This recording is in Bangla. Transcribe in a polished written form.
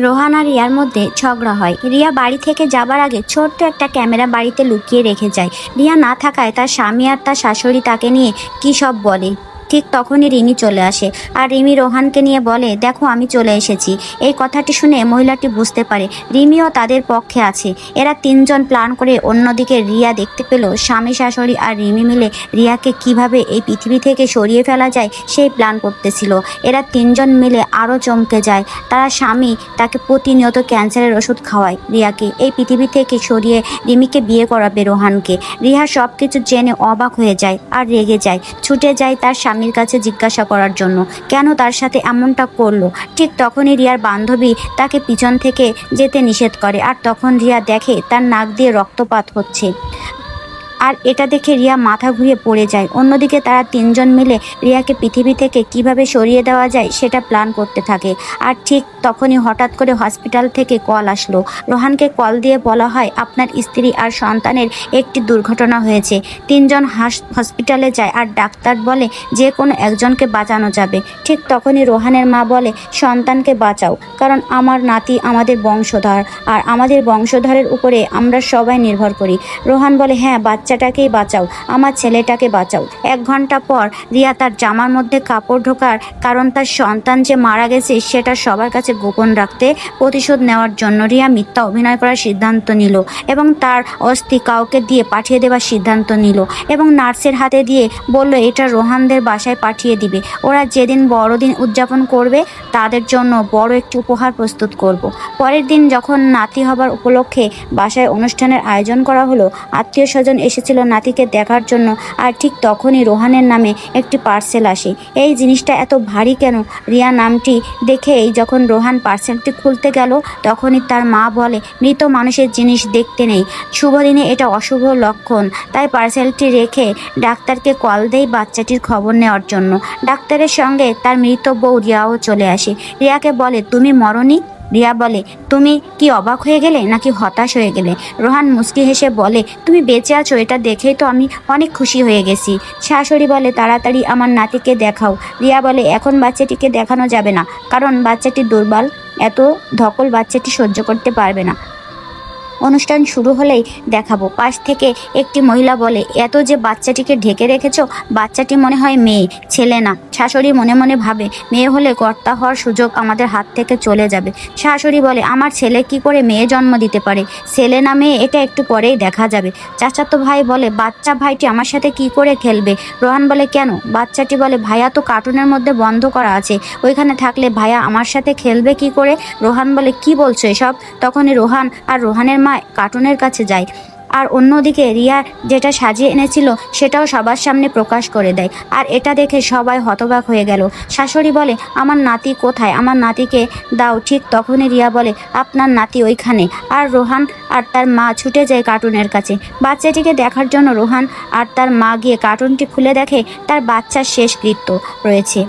রোহান আর রিয়ার মধ্যে ঝগড়া হয়। রিয়া বাড়ি থেকে যাবার আগে ছোট্ট একটা ক্যামেরা বাড়িতে লুকিয়ে রেখে যায়। রিয়া না থাকায় তার স্বামী আর তার শাশুড়ি তাকে নিয়ে কী সব বলে। ঠিক তখনই রিমি চলে আসে আর রিমি রোহানকে নিয়ে বলে, দেখো আমি চলে এসেছি। এই কথাটি শুনে মহিলাটি বুঝতে পারে রিমিও তাদের পক্ষে আছে। এরা তিনজন প্ল্যান করে অন্যদিকে রিয়া দেখতে পেল স্বামী শাশুড়ি আর রিমি মিলে রিয়াকে কিভাবে এই পৃথিবী থেকে সরিয়ে ফেলা যায় সেই প্ল্যান করতেছিল। এরা তিনজন মিলে আরও চমকে যায়। তারা স্বামী তাকে প্রতিনিয়ত ক্যান্সারের ওষুধ খাওয়ায় রিয়াকে এই পৃথিবী থেকে সরিয়ে রিমিকে বিয়ে করাবে রোহানকে। রিয়া সব কিছু জেনে অবাক হয়ে যায় আর রেগে যায়, ছুটে যায় তার স্বামীর কাছে জিজ্ঞাসা করার জন্য কেন তার সাথে এমনটা করলো। ঠিক তখনই রিয়ার বান্ধবী তাকে পিছন থেকে যেতে নিষেধ করে আর তখন রিয়া দেখে তার নাক দিয়ে রক্তপাত হচ্ছে আর এটা দেখে রিয়া মাথা ঘুরিয়ে পড়ে যায়। অন্যদিকে তারা তিনজন মিলে রিয়াকে পৃথিবী থেকে কিভাবে সরিয়ে দেওয়া যায় সেটা প্ল্যান করতে থাকে। আর ঠিক তখনই হঠাৎ করে হসপিটাল থেকে কল আসলো। রোহানকে কল দিয়ে বলা হয় আপনার স্ত্রী আর সন্তানের একটি দুর্ঘটনা হয়েছে। তিনজন হসপিটালে যায় আর ডাক্তার বলে যে কোনো একজনকে বাঁচানো যাবে। ঠিক তখনই রোহানের মা বলে সন্তানকে বাঁচাও, কারণ আমার নাতি আমাদের বংশধর আর আমাদের বংশধরের উপরে আমরা সবাই নির্ভর করি। রোহান বলে হ্যাঁ, বাচ্চাটাকেই বাঁচাও, আমার ছেলেটাকে বাঁচাও। 1 ঘন্টা পর রিয়া তার জামার মধ্যে কাপড় ঢোকার কারণ তার সন্তান যে মারা গেছে সেটা সবার কাছে গোপন রাখতে প্রতিশোধ নেওয়ার জন্য রিয়া মিথ্যা অভিনয় করার সিদ্ধান্ত নিল এবং তার অস্থি কাউকে দিয়ে পাঠিয়ে দেওয়ার সিদ্ধান্ত নিল এবং নার্সের হাতে দিয়ে বলল এটা রোহানদের বাসায় পাঠিয়ে দিবে। ওরা যেদিন বড়দিন উদযাপন করবে তাদের জন্য বড় একটি উপহার প্রস্তুত করব। পরের দিন যখন নাতি হবার উপলক্ষে বাসায় অনুষ্ঠানের আয়োজন করা হলো, আত্মীয় স্বজন এসেছিল নাতিকে দেখার জন্য। আর ঠিক তখনই রোহানের নামে একটি পার্সেল আসে। এই জিনিসটা এত ভারী কেন? রিয়া নামটি দেখেই যখন রোহান পার্সেলটি খুলতে গেল তখনই তার মা বলে মৃত মানুষের জিনিস দেখতে নেই, শুভ দিনে এটা অশুভ লক্ষণ। তাই পার্সেলটি রেখে ডাক্তারকে কল দেয় বাচ্চাটির খবর নেওয়ার জন্য। ডাক্তারের সঙ্গে তার মৃত বউ রিয়াও চলে আসে। রিয়াকে বলে তুমি মরনি? রিয়া বলে তুমি কি অবাক হয়ে গেলে নাকি হতাশ হয়ে গেলে? রোহান মুচকি হেসে বলে তুমি বেঁচে আছো এটা দেখেই তো আমি অনেক খুশি হয়ে গেছি। শাশুড়ি বলে তাড়াতাড়ি আমার নাতিকে দেখাও। রিয়া বলে এখন বাচ্চাটিকে দেখানো যাবে না, কারণ বাচ্চাটি দুর্বল, এত ধকল বাচ্চাটি সহ্য করতে পারবে না। অনুষ্ঠান শুরু হলেই দেখাবো। পাশ থেকে একটি মহিলা বলে এত যে বাচ্চাটিকে ঢেকে রেখেছ, বাচ্চাটি মনে হয় মেয়ে, ছেলে না। শাশুড়ি মনে মনে ভাবে মেয়ে হলে কর্তা হওয়ার সুযোগ আমাদের হাত থেকে চলে যাবে। শাশুড়ি বলে আমার ছেলে কি করে মেয়ে জন্ম দিতে পারে? ছেলে না মেয়ে এটা একটু পরেই দেখা যাবে। চাচাতো ভাই বলে বাচ্চা ভাইটি আমার সাথে কি করে খেলবে? রোহান বলে কেন? বাচ্চাটি বলে ভাইয়া তো কার্টুনের মধ্যে বন্ধ করা আছে, ওইখানে থাকলে ভাইয়া আমার সাথে খেলবে কি করে? রোহান বলে কি বলছো এসব? তখনই রোহান আর রোহানের মা কার্টুনের কাছে যায় আর অন্যদিকে রিয়া যেটা সাজিয়ে এনেছিল সেটাও সবার সামনে প্রকাশ করে দেয়। আর এটা দেখে সবাই হতবাক হয়ে গেল। শাশুড়ি বলে আমার নাতি কোথায়? আমার নাতিকে দাও। ঠিক তখনই রিয়া বলে আপনার নাতি ওইখানে। আর রোহান আর তার মা ছুটে যায় কার্টুনের কাছে। বাচ্চাটিকে দেখার জন্য রোহান আর তার মা গিয়ে কার্টুনটি খুলে দেখে তার বাচ্চার শেষকৃত্য রয়েছে।